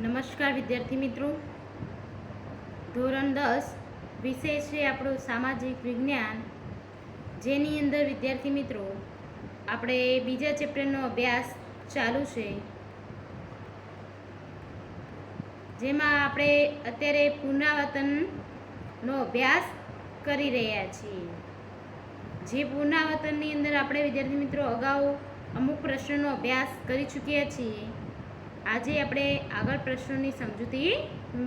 નમસ્કાર વિદ્યાર્થી મિત્રો, ધોરણ 10 વિષય છે આપણો સામાજિક વિજ્ઞાન, જેની અંદર વિદ્યાર્થી મિત્રો આપણે બીજા ચેપ્ટરનો અભ્યાસ ચાલુ છે, જેમાં આપણે અત્યારે પુનરાવર્તનનો અભ્યાસ કરી રહ્યા છીએ. જે પુનરાવર્તનની અંદર આપણે વિદ્યાર્થી મિત્રો અગાઉ અમુક પ્રશ્નોનો અભ્યાસ કરી ચૂક્યા છીએ. આજે આપણે આગળ પ્રશ્નોની સમજૂતી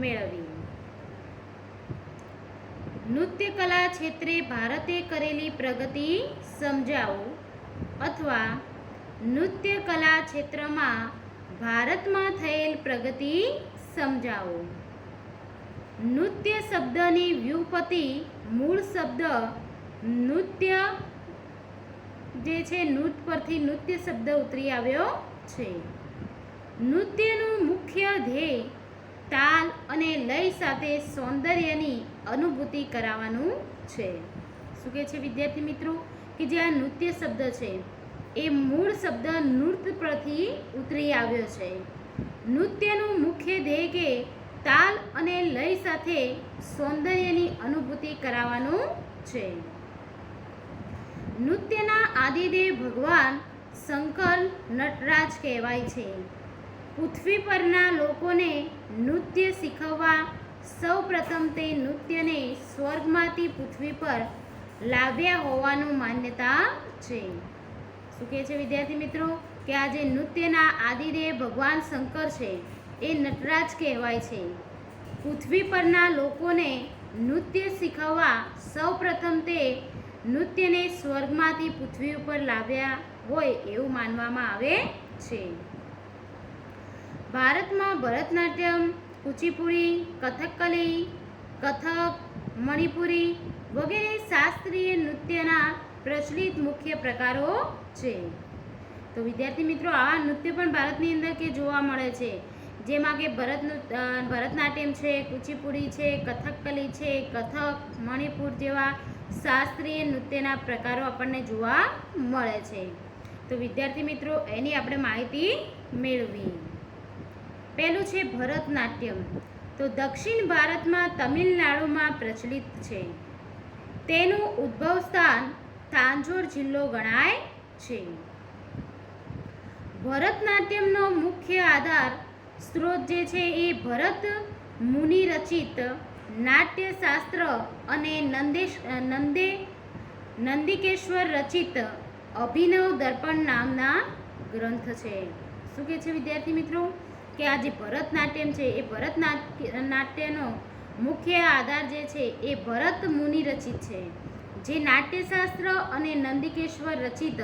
મેળવીએ. નૃત્ય કલા ક્ષેત્રે ભારતે કરેલી પ્રગતિ સમજાવો, અથવા નૃત્ય કલા ક્ષેત્રમાં ભારતમાં થયેલ પ્રગતિ સમજાવો. નૃત્ય શબ્દની વ્યુત્પત્તિ મૂળ શબ્દ નૃત્ય જે છે નૃત્ય પરથી નૃત્ય શબ્દ ઉતરી આવ્યો છે. નૃત્યનું મુખ્ય ધ્યેય તાલ અને લય સાથે સૌંદર્યની અનુભૂતિ કરાવવાનું છે. શું કહે છે વિદ્યાર્થી મિત્રો કે જે આ નૃત્ય શબ્દ છે એ મૂળ શબ્દ નૃત્ય પરથી ઉતરી આવ્યો છે. નૃત્યનું મુખ્ય ધ્યેય કે તાલ અને લય સાથે સૌંદર્યની અનુભૂતિ કરાવવાનું છે. નૃત્યના આદિદેવ ભગવાન શંકર નટરાજ કહેવાય છે. પૃથ્વી પરના લોકોને નૃત્ય શીખવવા સૌપ્રથમ તે નૃત્યને સ્વર્ગમાંથી પૃથ્વી પર લાવ્યા હોવાનું માન્યતા છે. શું કહે છે વિદ્યાર્થી મિત્રો કે આ જે નૃત્યના આદિદેવ ભગવાન શંકર છે એ નટરાજ કહેવાય છે. પૃથ્વી પરના લોકોને નૃત્ય શીખવવા સૌપ્રથમ તે નૃત્યને સ્વર્ગમાંથી પૃથ્વી ઉપર લાવ્યા હોય એવું માનવામાં આવે છે. ભારતમાં ભરતનાટ્યમ, કુચીપુડી, કથકલી, કથક, મણિપુરી વગેરે શાસ્ત્રીય નૃત્યના પ્રચલિત મુખ્ય પ્રકારો છે. તો વિદ્યાર્થી મિત્રો આવા નૃત્ય પણ ભારતની અંદર કે જોવા મળે છે, જેમાં કે ભરતનાટ્યમ છે, કુચીપુડી છે, કથકલી છે, કથક, મણિપુર જેવા શાસ્ત્રીય નૃત્યના પ્રકારો આપણને જોવા મળે છે. તો વિદ્યાર્થી મિત્રો એની આપણે માહિતી મેળવી. પહેલું છે ભરતનાટ્યમ. તો દક્ષિણ ભારતમાં તમિલનાડુમાં પ્રચલિત છે. તેનું ઉદ્ભવ સ્થાન તાંજોર જિલ્લો ગણાય છે. ભરતનાટ્યમનો મુખ્ય આધાર સ્ત્રોત જે છે એ ભરત મુનિ રચિત નાટ્યશાસ્ત્ર અને નંદિકેશ્વર રચિત અભિનવ દર્પણ નામના ગ્રંથ છે. શું કહે છે વિદ્યાર્થી મિત્રો કે આ જે ભરતનાટ્યમ છે એ ભરતનાટ્યનો મુખ્ય આધાર જે છે એ ભરત મુનિ રચિત છે, જે નાટ્યશાસ્ત્ર અને નંદિકેશ્વર રચિત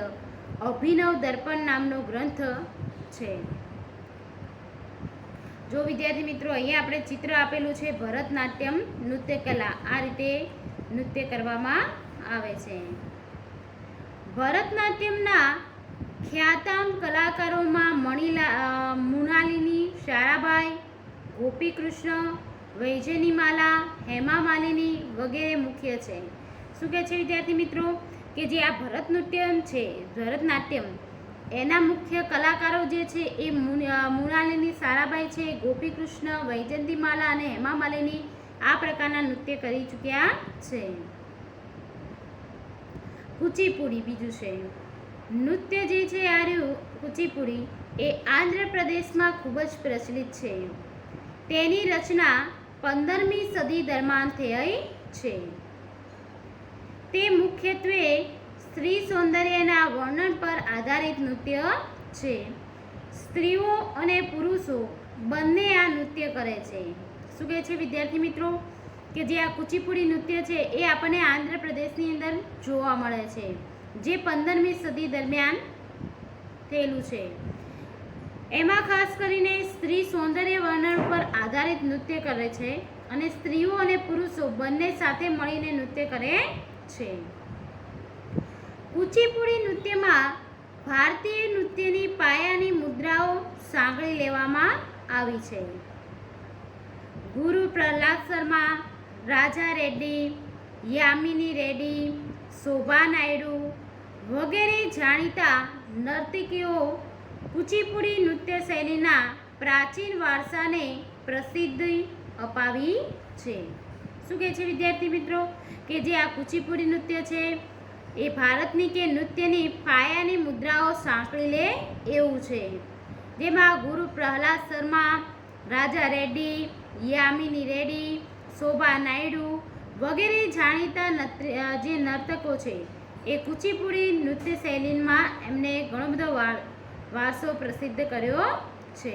અભિનવ દર્પણ નામનો ગ્રંથ છે. જો વિદ્યાર્થી મિત્રો અહીંયા આપણે ચિત્ર આપેલું છે ભરતનાટ્યમ નૃત્ય કલા, આ રીતે નૃત્ય કરવામાં આવે છે. ભરતનાટ્યમના ખ્યાતનામ કલાકારોમાં મૃણાલિની, સારાભાઈ, ગોપીકૃષ્ણ, વૈજયંતીમાલા, હેમા માલિની વગેરે મુખ્ય છે. શું કહે છે વિદ્યાર્થી મિત્રો કે જે આ ભરતનાટ્યમ એના મુખ્ય કલાકારો જે છે એ મૃણાલિની, સારાભાઈ છે, ગોપીકૃષ્ણ, વૈજયંતીમાલા અને હેમા માલિની આ પ્રકારના નૃત્ય કરી ચૂક્યા છે. કુચીપુડી બીજું છે. નૃત્ય જે છે આ રહ્યું કુચીપુડી એ આંધ્રપ્રદેશમાં ખૂબ જ પ્રચલિત છે. તેની રચના 15મી સદી દરમિયાન થઈ છે. તે મુખ્યત્વે સ્ત્રી સૌંદર્યના વર્ણન પર આધારિત નૃત્ય છે. સ્ત્રીઓ અને પુરુષો બંને આ નૃત્ય કરે છે. શું કહે છે વિદ્યાર્થી મિત્રો કે જે આ કુચીપુડી નૃત્ય છે એ આપણને આંધ્રપ્રદેશની અંદર જોવા મળે છે, જે 15મી સદી દરમિયાન થયેલું છે. એમાં ખાસ કરીને સ્ત્રી સૌંદર્ય વર્ણન પર આધારિત નૃત્ય કરે છે અને સ્ત્રીઓ અને પુરુષો બંને સાથે મળીને નૃત્ય કરે છે. કુચીપુડી નૃત્યમાં ભારતીય નૃત્યની પાયાની મુદ્રાઓ સાંકળી લેવામાં આવી છે. ગુરુ પ્રહલાદ શર્મા, રાજા રેડ્ડી, યામિની રેડ્ડી, શોભા નાયડુ વગેરે જાણીતા નર્તકીઓ કુચીપુડી નૃત્ય શૈલીના પ્રાચીન વારસાને પ્રસિદ્ધિ અપાવી છે. શું કહે છે વિદ્યાર્થી મિત્રો કે જે આ કુચીપુડી નૃત્ય છે એ ભારતની કે નૃત્યની પાયાની મુદ્રાઓ સાંકળી લે એવું છે, જેમાં ગુરુ પ્રહલાદ શર્મા, રાજા રેડ્ડી, યામિની રેડ્ડી, શોભા નાયડુ વગેરે જાણીતા જે નર્તકો છે એ કુચીપુડી નૃત્ય શૈલીમાં એમને ઘણો બધો વારસો પ્રસિદ્ધ કર્યો છે.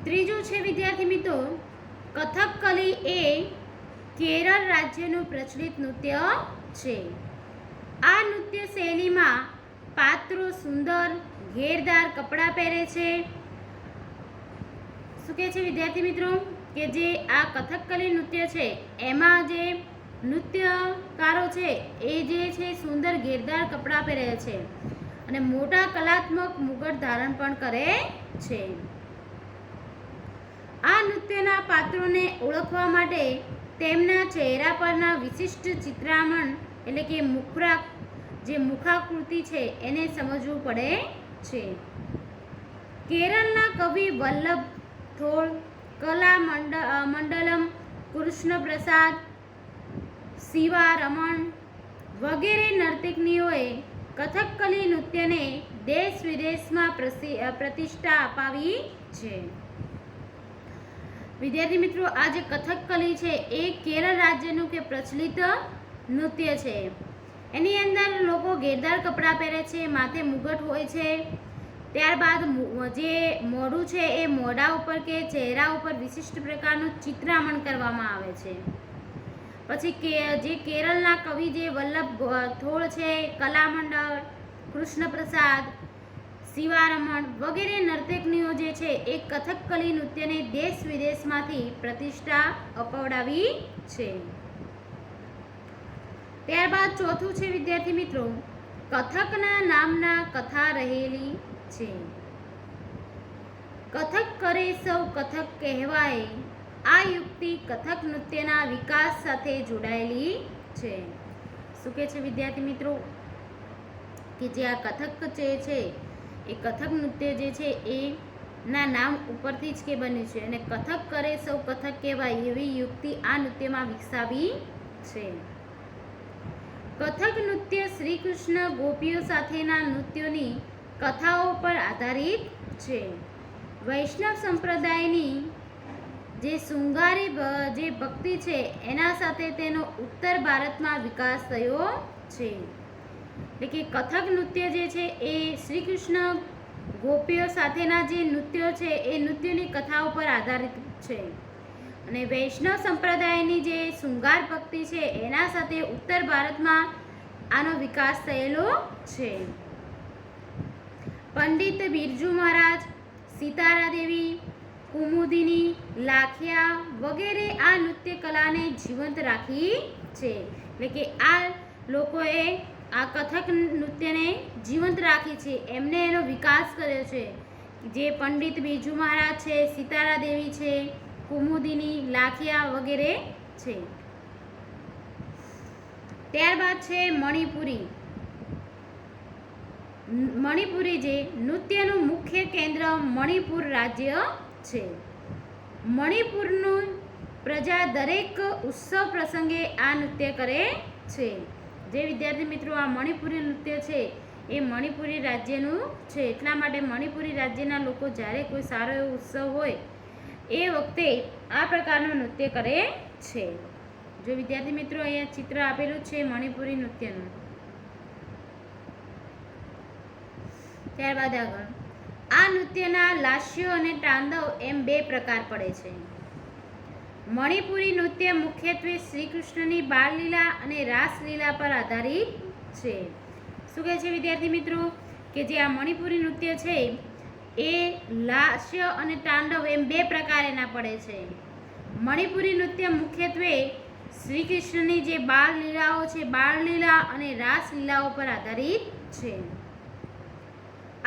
ત્રીજું છે વિદ્યાર્થી મિત્રો, કથકલી એ કેરળ રાજ્યનું પ્રચલિત નૃત્ય છે. આ નૃત્ય શૈલીમાં પાત્રો સુંદર ઘેરદાર કપડાં પહેરે છે. શું કહે છે વિદ્યાર્થી મિત્રો કે જે આ કથકલી નૃત્ય છે એમાં જે નૃત્યકારો છે એ જે છે સુંદર ઘેરદાર કપડાં પહેરે છે અને મોટા કલાત્મક મુગટ ધારણ પણ કરે છે. આ નૃત્યના પાત્રોને ઓળખવા માટે તેમના ચહેરા પરના વિશિષ્ટ ચિત્રામણ એટલે કે મુખાકૃતિ છે એને સમજવું પડે છે. કેરળના કવિ વલ્લભ થોળ, કલા મંડલમ, કૃષ્ણ પ્રસાદ, શિવા રમણ વગેરે નર્તકનીઓએ કથકલી નૃત્યને દેશ વિદેશમાં પ્રતિષ્ઠા અપાવી છે. વિદ્યાર્થી મિત્રો, આ જે કથકલી છે એ કેરળ રાજ્યનું કે પ્રચલિત નૃત્ય છે. એની અંદર લોકો ઘેરદાર કપડાં પહેરે છે, માથે મુગટ હોય છે. ત્યારબાદ જે મોઢું છે એ મોઢા ઉપર કે ચહેરા ઉપર વિશિષ્ટ પ્રકારનું ચિત્રામણ કરવામાં આવે છે. પછી જે કેરળના કવિ જે વલ્લભ થોળ છે, કલામંડળ, કૃષ્ણ પ્રસાદ, શિવારમણ વગેરે નર્તકનીઓ જે છે એ કથકલી નૃત્યને દેશ વિદેશમાંથી પ્રતિષ્ઠા અપાવડાવી છે. ત્યારબાદ ચોથું છે વિદ્યાર્થી મિત્રો, કથકના નામના કથા રહેલી છે. કથક કરે સૌ કથક કહેવાય, આ યુક્તિ કથક નૃત્યના વિકાસ સાથે જોડાયેલી છે. શું કહે છે વિદ્યાર્થી મિત્રો કે જે આ કથક છે એ કથક નૃત્ય જે છે એ ના નામ ઉપરથી જ કે બન્યું છે અને કથક કરે સૌ કથક કહેવાય એવી યુક્તિ આ નૃત્યમાં વિકસાવી છે. કથક નૃત્ય શ્રી કૃષ્ણ ગોપીઓ સાથેના નૃત્યોની કથાઓ પર આધારિત છે. વૈષ્ણવ સંપ્રદાયની જે શૃંગારી જે ભક્તિ છે એના સાથે તેનો ઉત્તર ભારતમાં વિકાસ થયો છે. એટલે કે કથક નૃત્ય જે છે એ શ્રી કૃષ્ણ ગોપીઓ સાથેના જે નૃત્યો છે એ નૃત્યની કથાઓ પર આધારિત છે અને વૈષ્ણવ સંપ્રદાયની જે શૃંગાર ભક્તિ છે એના સાથે ઉત્તર ભારતમાં આનો વિકાસ થયેલો છે. પંડિત બિરજુ મહારાજ, સિતારા દેવી, કુમુદિની, લાખિયા વગેરે આ નૃત્ય કલાને જીવંત રાખી છે. એટલે કે આ લોકોએ આ કથક નૃત્યને જીવંત રાખી છે, એમને એનો વિકાસ કર્યો છે. જે પંડિત બિરજુ મહારાજ છે, સિતારા દેવી છે, કુમુદિની, લાખિયા વગેરે છે. ત્યારબાદ છે મણિપુરી. મણિપુરી જે નૃત્યનું મુખ્ય કેન્દ્ર મણિપુર રાજ્ય છે. મણિપુરનું પ્રજા દરેક ઉત્સવ પ્રસંગે આ નૃત્ય કરે છે. જે વિદ્યાર્થી મિત્રો આ મણિપુરી નૃત્ય છે એ મણિપુરી રાજ્યનું છે, એટલા માટે મણિપુરી રાજ્યના લોકો જ્યારે કોઈ સારો એવો ઉત્સવ હોય એ વખતે આ પ્રકારનું નૃત્ય કરે છે. જો વિદ્યાર્થી મિત્રો અહીંયા ચિત્ર આપેલું છે મણિપુરી નૃત્યનું. ત્યારબાદ આગળ આ નૃત્યના લાસ્યો અને તાંડવ એમ બે પ્રકાર પડે છે. મણિપુરી નૃત્ય મુખ્યત્વે શ્રી કૃષ્ણની બાળલીલા અને રાસલીલા પર આધારિત છે. શું કહે છે વિદ્યાર્થી મિત્રો કે જે આ મણિપુરી નૃત્ય છે એ લાસ્ય અને તાંડવ એમ બે પ્રકાર એના પડે છે. મણિપુરી નૃત્ય મુખ્યત્વે શ્રી કૃષ્ણની જે બાળલીલાઓ છે, બાળલીલા અને રાસલીલાઓ પર આધારિત છે.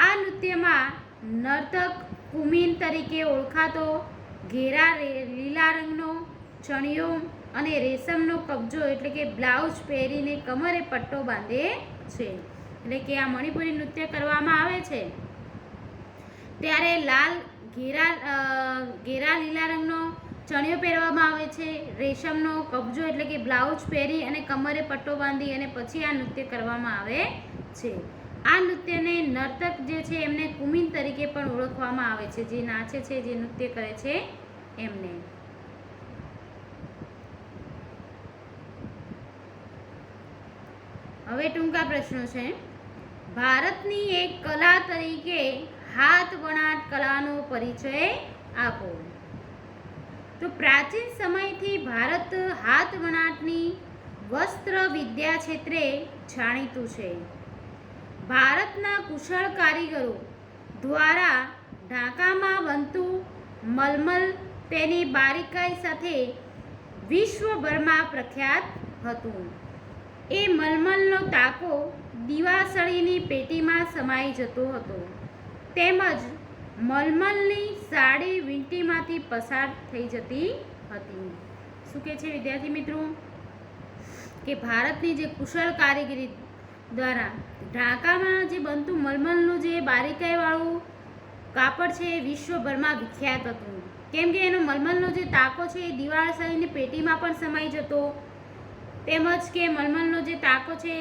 આ નૃત્યમાં નર્તક કુમીન તરીકે ઓળખાતો ઘેરા લીલા રંગનો ચણિયો અને રેશમનો કબજો એટલે કે બ્લાઉઝ પહેરીને કમરે પટ્ટો બાંધે છે. એટલે કે આ મણિપુરી નૃત્ય કરવામાં આવે છે ત્યારે લાલ ઘેરા લીલા રંગનો ચણિયો પહેરવામાં આવે છે, રેશમનો કબજો એટલે કે બ્લાઉઝ પહેરી અને કમરે પટ્ટો બાંધી અને પછી આ નૃત્ય કરવામાં આવે છે. આ નૃત્યને નર્તક જે છે એમને કુમિન તરીકે પણ ઓળખવામાં આવે છે, જે નાચે છે, જે નૃત્ય કરે છે એમને. હવે ટૂંકા પ્રશ્નો છે. ભારતની એક કલા તરીકે હાથ વણાટ કલાનો પરિચય આપો. તો પ્રાચીન સમયથી ભારત હાથ વણાટની વસ્ત્ર વિદ્યા ક્ષેત્રે જાણીતું છે. ભારતના કુશળ કારીગરો દ્વારા ઢાકામાં બનતું મલમલ તેની બારીકાઈ સાથે વિશ્વભરમાં પ્રખ્યાત હતું. એ મલમલનો તાકો દિવાસળીની પેટીમાં સમાઈ જતો હતો, તેમજ મલમલની સાડી વીંટીમાંથી પસાર થઈ જતી હતી. શું કહે છે વિદ્યાર્થી મિત્રો કે ભારતની જે કુશળ કારીગરી દ્વારા ઢાકામાં જે બનતું મલમલનું જે બારીકાઈવાળું કાપડ છે એ વિશ્વભરમાં વિખ્યાત હતું, કેમ કે એનો મલમલનો જે તાકો છે એ દિવાસળીની પેટીમાં પણ સમાઈ જતો, તેમજ કે મલમલનો જે તાકો છે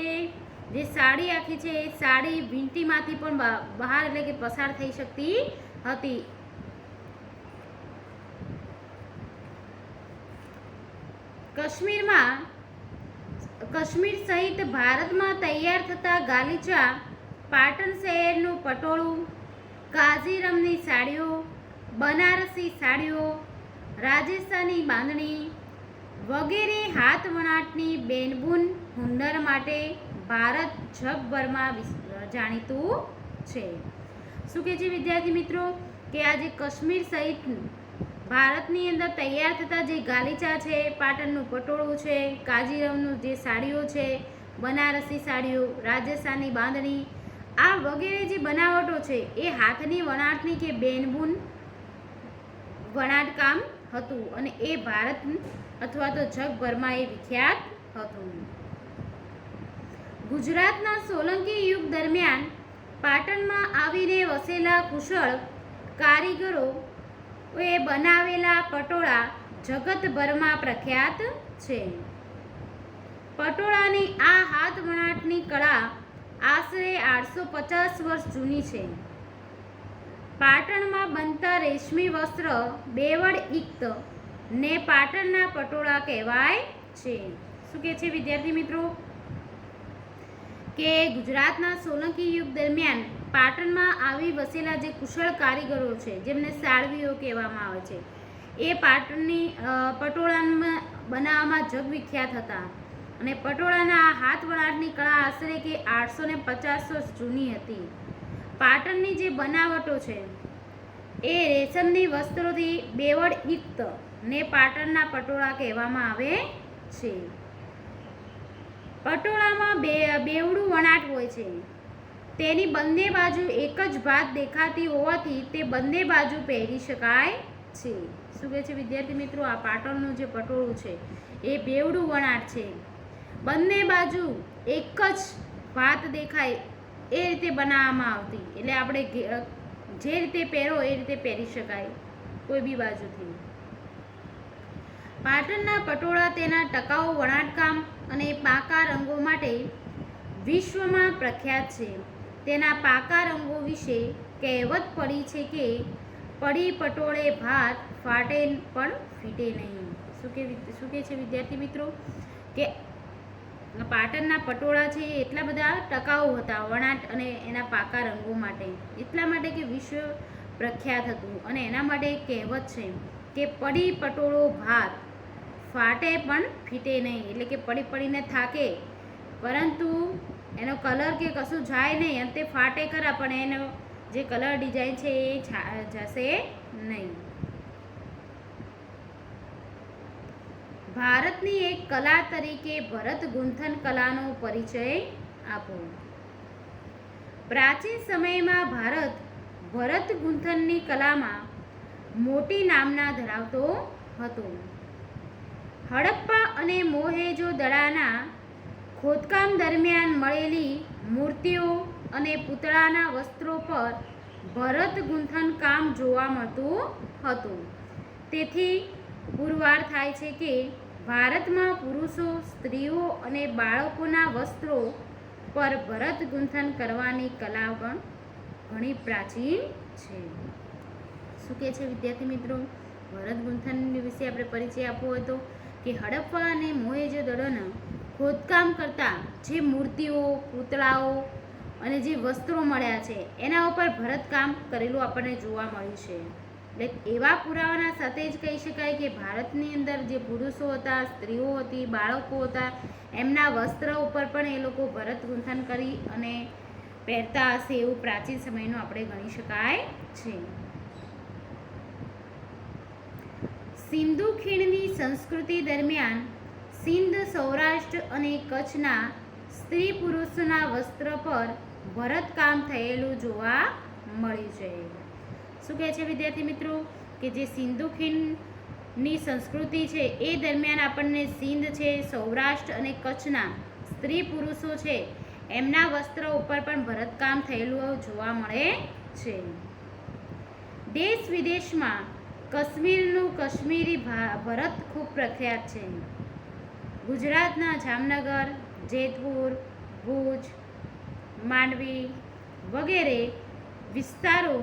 જે સાડી આખી છે એ સાડી વીંટીમાંથી પણ બહાર એટલે કે પસાર થઈ શકતી હતી. કાશ્મીર સહિત ભારતમાં તૈયાર થતા ગાલીચા, પાટણ શહેરનું પટોળું, કાઝીરમની સાડીઓ, બનારસી સાડીઓ, રાજસ્થાની બાંધણી વગેરે હાથ વણાટની બેનબૂન હુનર માટે ભારત જગભરમાં જાણીતું છે. શું કહે છે વિદ્યાર્થી મિત્રો કે આજે કાશ્મીર સહિત ભારતની અંદર તૈયાર થતા જે ગાલીચા છે, પાટણનું પટોળું છે, કાજીરમનું જે સાડીઓ છે, બનારસી સાડીઓ, રાજસ્થાની બાંધણી, આ વગેરે જે બનાવટો છે એ હાથની વણાટની કે બેનબૂન વણાટકામ હતું અને એ ભારત અથવા તો જગભરમાં એ વિખ્યાત હતું. ગુજરાતના સોલંકી યુગ દરમિયાન પાટણમાં આવીને વસેલા કુશળ કારીગરો એ બનાવેલા પટોળા જગતભરમાં પ્રખ્યાત છે. પટોળાની આ હાથ વણાટની કળા આશરે 850 વર્ષ જૂની છે. પાટણમાં બનતા રેશમી વસ્ત્ર બેવડ ઇક્ત ને પાટણના પટોળા કહેવાય છે. શું કહે છે વિદ્યાર્થી મિત્રો કે ગુજરાતના સોલંકી યુગ દરમિયાન પાટણમાં આવી વસેલા જે કુશળ કારીગરો છે, જેમને સાળવીઓ કહેવામાં આવે છે, એ પાટણની પટોળામાં બનાવવામાં જગવિખ્યાત હતા અને પટોળાના હાથ વણાટની કળા આશરે કે 850 વર્ષ જૂની હતી. પાટણની જે બનાવટો છે એ રેશમની વસ્ત્રોથી બેવડ યુક્ત ને પાટણના પટોળા કહેવામાં આવે છે. પટોળામાં બેવડું વણાટ હોય છે. તેની બંને બાજુ એક જ ભાત દેખાતી હોવાથી તે બંને બાજુ પહેરી શકાય છે. શું કહે છે વિદ્યાર્થી મિત્રો, આ પાટણનું જે પટોળું છે એ બેવડું વણાટ છે, બંને બાજુ એક જ ભાત દેખાય એ રીતે બનાવવામાં આવતી, એટલે આપણે જે રીતે પહેરો એ રીતે પહેરી શકાય કોઈ બી બાજુથી. પાટણના પટોળા તેના ટકાઉ વણાટકામ અને પાકા રંગો માટે વિશ્વમાં પ્રખ્યાત છે. તેના પાકા રંગો વિશે કહેવત પડી છે કે પડી પટોળે ભાત ફાટે પણ ફીટે નહીં. શું કહે છે વિદ્યાર્થી મિત્રો કે પાટણના પટોળા છે એ એટલા બધા ટકાઉ હતા વણાટ અને એના પાકા રંગો માટે, એટલા માટે કે વિશ્વ પ્રખ્યાત હતું અને એના માટે એક કહેવત છે કે પડી પટોળો ભાત ફાટે પણ ફીટે નહીં, એટલે કે પડી પડીને થાકે પરંતુ એનો કલર કે કશું જાય નહીં, અંતે ફાટે ખરા પણ એનો જે કલર ડિઝાઇન છે એ જશે નહીં. ભારતની એક કલા તરીકે ભરત ગૂંથણ કલાનો પરિચય આપો. પ્રાચીન સમયમાં ભારત ભરત ગૂંથણની કલામાં મોટી નામના ધરાવતો હતો. હડપ્પા અને મોહેંજો-દડાના ખોદકામ દરમિયાન મળેલી મૂર્તિઓ અને પૂતળાના વસ્ત્રો પર ભરત ગૂંથણ કામ જોવા મળતું હતું. તેથી પુરવાર થાય છે કે ભારતમાં પુરુષો, સ્ત્રીઓ અને બાળકોના વસ્ત્રો પર ભરત ગૂંથણ કરવાની કલા પણ ઘણી પ્રાચીન છે. શું કહે છે વિદ્યાર્થી મિત્રો? ભરત ગૂંથણ વિશે આપણે પરિચય આપવો હોય તો કે હડપ્પા અને મોહેંજો-દડોના ખોદકામ કરતા જે મૂર્તિઓ, પૂતળાઓ અને જે વસ્ત્રો મળ્યા છે એના ઉપર ભરતકામ કરેલું આપણને જોવા મળ્યું છે. એટલે એવા પુરાવાના સાથે જ કહી શકાય કે ભારતની અંદર જે પુરુષો હતા, સ્ત્રીઓ હતી, બાળકો હતા, એમના વસ્ત્ર ઉપર પણ એ લોકો ભરત ગૂંથણ કરી અને પહેરતા હશે એવું પ્રાચીન સમયનું આપણે ગણી શકાય છે. સિંધુ ખીણની સંસ્કૃતિ દરમિયાન સિંધ, સૌરાષ્ટ્ર અને કચ્છના સ્ત્રી પુરુષોના વસ્ત્ર પર ભરતકામ થયેલું જોવા મળ્યું છે. શું કહે છે વિદ્યાર્થી મિત્રો? કે જે સિંધુ ખીણની સંસ્કૃતિ છે એ દરમિયાન આપણને સિંધ છે, સૌરાષ્ટ્ર અને કચ્છના સ્ત્રી પુરુષો છે એમના વસ્ત્ર ઉપર પણ ભરતકામ થયેલું જોવા મળે છે. દેશ વિદેશમાં કાશ્મીરનું કાશ્મીરી ભરત ખૂબ પ્રખ્યાત છે. ગુજરાતના જામનગર, જેતપુર, ભુજ, માંડવી વગેરે વિસ્તારો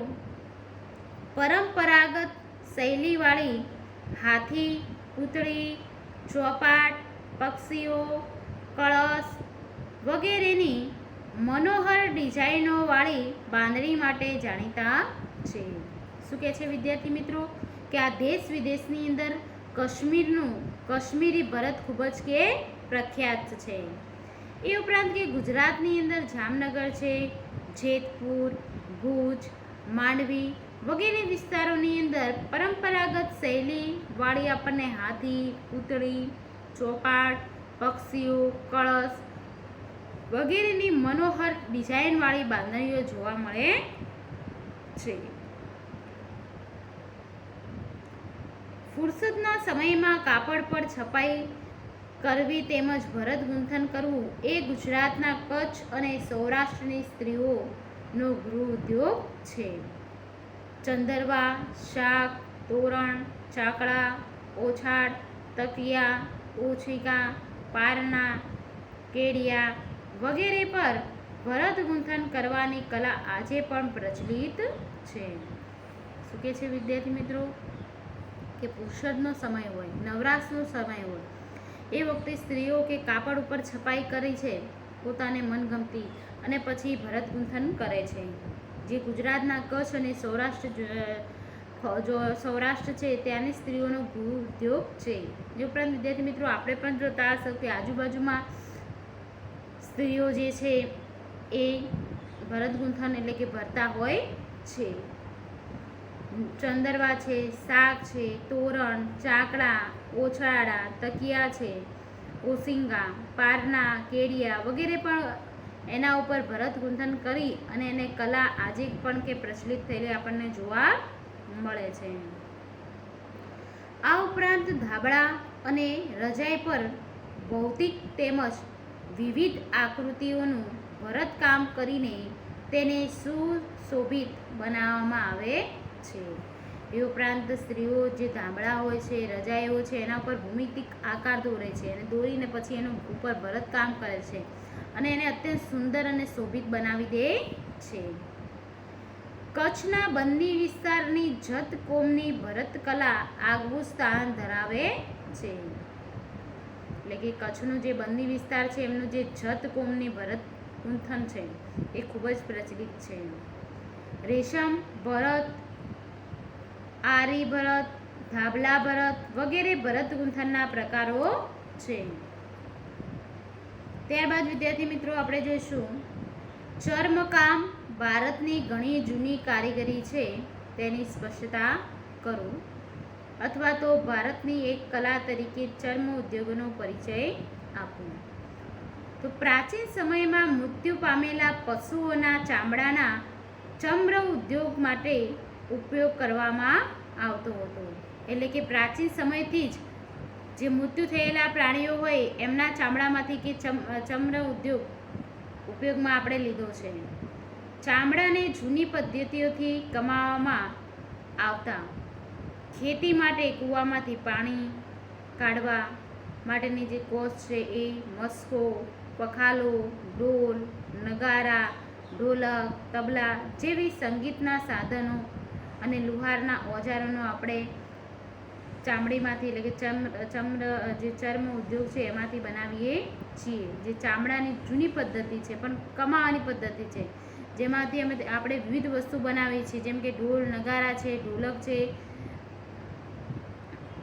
પરંપરાગત શૈલીવાળી હાથી, પૂતળી, ચોપાટ, પક્ષીઓ, કળશ વગેરેની મનોહર ડિઝાઇનોવાળી બાંધણી માટે જાણીતા છે. શું કહે છે વિદ્યાર્થી મિત્રો? કે આ દેશ વિદેશની અંદર કાશ્મીરનું કાશ્મીરી ભરત ખૂબ જ કે પ્રખ્યાત છે. એ ઉપરાંત કે ગુજરાતની અંદર જામનગર છે, જેતપુર, ભુજ, માંડવી વગેરે વિસ્તારોની અંદર પરંપરાગત શૈલીવાળી આપણને હાથી, પૂતળી, ચોપાટ, પક્ષીઓ, કળશ વગેરેની મનોહર ડિઝાઇનવાળી બાંધણીઓ જોવા મળે છે. ફુરસદના સમયમાં કાપડ પર છપાઈ કરવી તેમજ ભરત ગૂંથણ કરવું એ ગુજરાતના કચ્છ અને સૌરાષ્ટ્રની સ્ત્રીઓનો ગૃહ ઉદ્યોગ છે. ચંદરવા, શાક, તોરણ, ચાકડા, ઓછાડ, તકિયા, ઓછીકા, પારણા, કેડિયા વગેરે પર ભરત ગૂંથણ કરવાની કલા આજે પણ પ્રચલિત છે. શું કહે છે વિદ્યાર્થી મિત્રો? કે ફુરસદનો સમય હોય, નવરાશનો સમય હોય એ વખતે સ્ત્રીઓ કે કાપડ ઉપર છપાઈ કરી છે પોતાને મનગમતી અને પછી ભરત ગૂંથણ કરે છે. જે ગુજરાતના કચ્છ અને સૌરાષ્ટ્ર છે ત્યાંની સ્ત્રીઓનો ગૃહ ઉદ્યોગ છે. જે ઉપરાંત વિદ્યાર્થી મિત્રો આપણે પણ જોતા હશો કે આજુબાજુમાં સ્ત્રીઓ જે છે એ ભરત ગૂંથણ એટલે કે ભરતા હોય છે. ચંદરવા છે, શાક છે, તોરણ, ચાકડા, ઓછાડા, તકિયા છે, ઓસિંગા, પારના, કેડિયા વગેરે પણ એના ઉપર ભરત ગૂંથણ કરી અને એને કલા આજે પણ કે પ્રચલિત થયેલી આપણને જોવા મળે છે. આ ઉપરાંત ધાબળા અને રજાઈ પર ભૌતિક તેમજ વિવિધ આકૃતિઓનું ભરતકામ કરીને તેને સુશોભિત બનાવવામાં આવે છે. એ ઉપરાંત સ્ત્રીઓ જે ધાબળા હોય છે, રજાઈઓ છે એના ઉપર ભૌમિતિક આકાર દોરે છે અને દોરીને પછી એનું ઉપર ભરતકામ કરે છે અને એને અત્યંત સુંદર અને શોભિત બનાવી દે છે. કચ્છના બંદી વિસ્તારની જત કોમની ભરતકલા આગવું સ્થાન ધરાવે છે. એટલે કે કચ્છનો જે બંદી વિસ્તાર છે એમનું જે જત કોમની ભરત ગૂંથણ છે એ ખૂબ જ પ્રચલિત છે. રેશમ ભરત, આરી ભરત, ધાબલા ભરત વગેરે ભરત ગૂંથણના પ્રકારો છે. ત્યારબાદ વિદ્યાર્થી મિત્રો આપણે જોઈશું ચર્મકામ ભારતની ઘણી જૂની કારીગરી છે તેની સ્પષ્ટતા કરો અથવા તો ભારતની એક કલા તરીકે ચર્મ ઉદ્યોગનો પરિચય આપો. તો પ્રાચીન સમયમાં મૃત્યુ પામેલા પશુઓના ચામડાના ચર્મ ઉદ્યોગ માટે ઉપયોગ કરવામાં આવતો હતો. એટલે કે પ્રાચીન સમયથી જ જે મૃત્યુ થયેલા પ્રાણીઓ હોય એમના ચામડામાંથી કે ચર્મ ઉદ્યોગ ઉપયોગમાં આપણે લીધો છે. ચામડાને જૂની પદ્ધતિઓથી કમાવામાં આવતા ખેતી માટે કૂવામાંથી પાણી કાઢવા માટેની જે કોસ છે એ મસ્કો, પખાલો, ઢોલ, નગારા, ઢોલક, તબલા જેવી સંગીતના સાધનો અને લુહારના ઓજારોનો આપણે ચામડીમાંથી એટલે કે ચર્મ ઉદ્યોગ છે એમાંથી બનાવીએ છીએ. જે ચામડાની જૂની પદ્ધતિ છે પણ કમાવાની પદ્ધતિ છે, જેમાંથી આપણે વિવિધ વસ્તુ બનાવીએ છીએ, જેમ કે ઢોલ, નગારા છે, ઢોલક છે,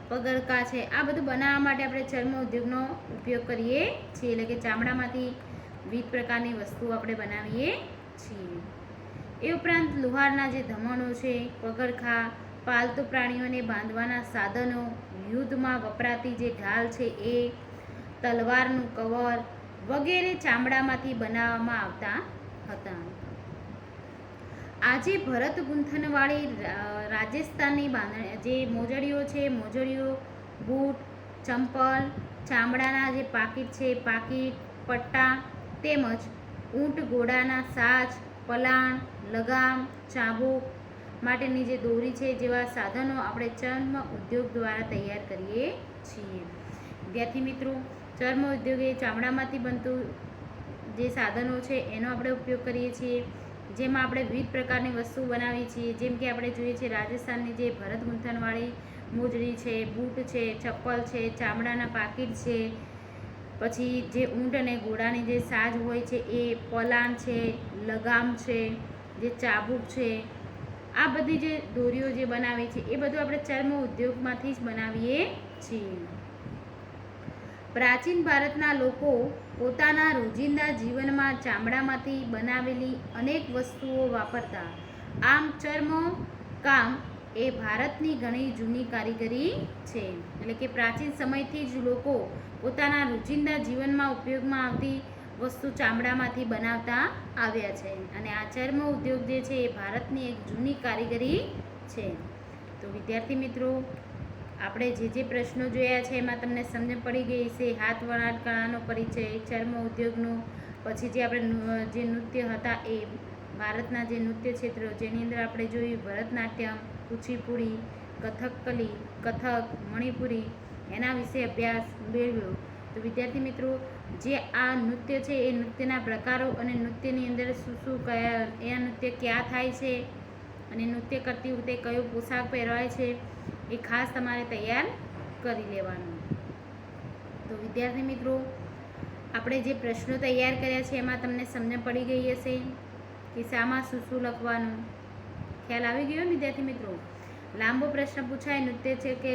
પગરખા છે. આ બધું બનાવવા માટે આપણે ચર્મ ઉદ્યોગનો ઉપયોગ કરીએ છીએ, એટલે કે ચામડામાંથી વિવિધ પ્રકારની વસ્તુ આપણે બનાવીએ છીએ. એ ઉપરાંત લુહારના જે ધમણો છે, પગરખા, પાલતુ પ્રાણીઓને બાંધવાના સાધનો, યુદ્ધમાં વપરાતી જે ઢાલ છે એ, તલવારનું કવર વગેરે ચામડામાંથી બનાવવામાં આવતા હતા. આજે ભરત ગૂંથણવાળી રાજસ્થાનની જે મોજડીઓ છે, મોજડીઓ, બૂટ, ચંપલ, ચામડાના જે પાકીટ છે, પાકીટ, પટ્ટા તેમજ ઊંટ ઘોડાના સાજ, પલાણ, લગામ, ચાબુક માટેની જે દોરી છે જેવા સાધનો આપણે ચર્મ ઉદ્યોગ દ્વારા તૈયાર કરીએ છીએ. વિદ્યાર્થી મિત્રો, ચર્મ ઉદ્યોગ એ ચામડામાંથી બનતું જે સાધનો છે એનો આપણે ઉપયોગ કરીએ છીએ, જેમાં આપણે વિવિધ પ્રકારની વસ્તુ બનાવીએ છીએ. જેમ કે આપણે જોઈએ છીએ રાજસ્થાનની જે ભરત ગૂંથણવાળી મોજડી છે, બૂટ છે, ચપ્પલ છે, ચામડાના પાકીટ છે, પછી જે ઊંટ અને ઘોડાની જે સાજ હોય છે એ, પલાણ છે, લગામ છે, જે ચાબુક છે, આ બધી જે દોરીઓ જે બનાવી છે એ બધું આપણે ચર્મ ઉદ્યોગમાંથી જ બનાવીએ છીએ. પ્રાચીન ભારતના લોકો પોતાના રોજિંદા જીવનમાં ચામડામાંથી બનાવેલી અનેક વસ્તુઓ વાપરતા. આમ ચર્મ કામ એ ભારતની ઘણી જૂની કારીગરી છે. એટલે કે પ્રાચીન સમયથી જ લોકો પોતાના રોજિંદા જીવનમાં ઉપયોગમાં આવતી વસ્તુ ચામડામાંથી બનાવતા આવ્યા છે, અને આ ચર્મ ઉદ્યોગ જે છે એ ભારતની એક જૂની કારીગરી છે. તો વિદ્યાર્થી મિત્રો, આપણે જે પ્રશ્નો જોયા છે એમાં તમને સમજ પડી ગઈ છે. હાથ વણાટ કળાનો પરિચય, ચર્મ ઉદ્યોગનો, પછી જે આપણે જે નૃત્ય હતા એ ભારતના જે નૃત્ય ક્ષેત્રો જેની અંદર આપણે જોયું ભરતનાટ્યમ, કુચીપુડી, કથકલી, કથક, મણિપુરી, એના વિશે અભ્યાસ મેળવ્યો. તો વિદ્યાર્થી મિત્રો, જે આ નૃત્ય છે એ નૃત્યના પ્રકારો અને નૃત્યની અંદર શું કયા એ નૃત્ય ક્યાં થાય છે અને નૃત્ય કરતી વખતે કયો પોશાક પહેરવાય છે એ ખાસ તમારે તૈયાર કરી લેવાનું. તો વિદ્યાર્થી મિત્રો, આપણે જે પ્રશ્નો તૈયાર કર્યા છે એમાં તમને સમજ પડી ગઈ હશે કે શામાં શું લખવાનું. ખ્યાલ આવી ગયો ને વિદ્યાર્થી મિત્રો? લાંબો પ્રશ્ન પૂછાય નૃત્ય છે કે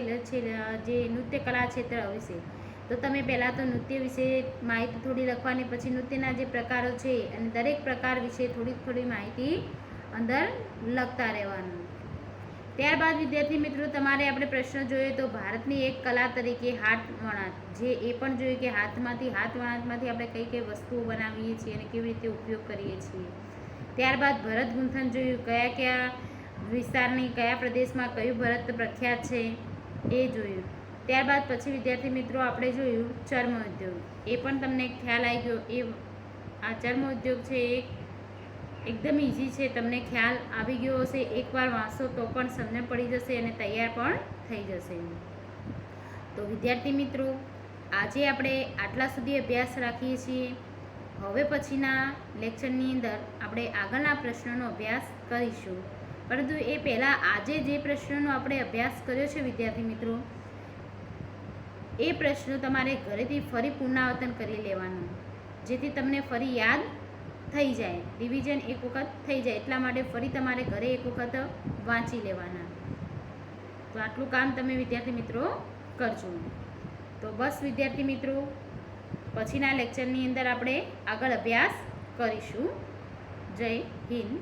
જે નૃત્ય કલા ક્ષેત્ર વિશે, તો તમે પહેલાં તો નૃત્ય વિશે માહિતી થોડી લખવાની, પછી નૃત્યના જે પ્રકારો છે અને દરેક પ્રકાર વિશે થોડી માહિતી અંદર લખતા રહેવાનું. ત્યારબાદ વિદ્યાર્થી મિત્રો, તમારે આપણે પ્રશ્ન જોઈએ તો ભારતની એક કલા તરીકે હાથ વણાટ, જે એ પણ જોયું કે હાથ વણાટમાંથી આપણે કઈ વસ્તુઓ બનાવીએ છીએ અને કેવી રીતે ઉપયોગ કરીએ છીએ. ત્યારબાદ ભરત ગૂંથણ જોયું, કયા વિસ્તારની કયા પ્રદેશમાં કયું ભરત પ્રખ્યાત છે એ જોયું. ત્યારબાદ પછી વિદ્યાર્થી મિત્રો આપણે જોયું ચર્મ ઉદ્યોગ, એ પણ તમને ખ્યાલ આવી ગયો. આ ચર્મ ઉદ્યોગ છે એ એકદમ ઇઝી છે, તમને ખ્યાલ આવી ગયો હશે. એકવાર વાંચશો તો પણ સમજ પડી જશે અને તૈયાર પણ થઈ જશે. તો વિદ્યાર્થી મિત્રો, આજે આપણે આટલા સુધી અભ્યાસ રાખીએ છીએ. હવે પછીના લેક્ચરની અંદર આપણે આગળના પ્રશ્નોનો અભ્યાસ કરીશું, પરંતુ એ પહેલાં આજે જે પ્રશ્નોનો આપણે અભ્યાસ કર્યો છે વિદ્યાર્થી મિત્રો, એ પ્રશ્નો તમારે ઘરેથી ફરી પુનરાવર્તન કરી લેવાનું, જેથી તમને ફરી યાદ થઈ જાય, રિવિઝન એક વખત થઈ જાય. એટલા માટે ફરી તમારે ઘરે એક વખત વાંચી લેવાના. તો આટલું કામ તમે વિદ્યાર્થી મિત્રો કરજો. તો બસ વિદ્યાર્થી મિત્રો, પછીના લેક્ચરની અંદર આપણે આગળ અભ્યાસ કરીશું. જય હિન્દ.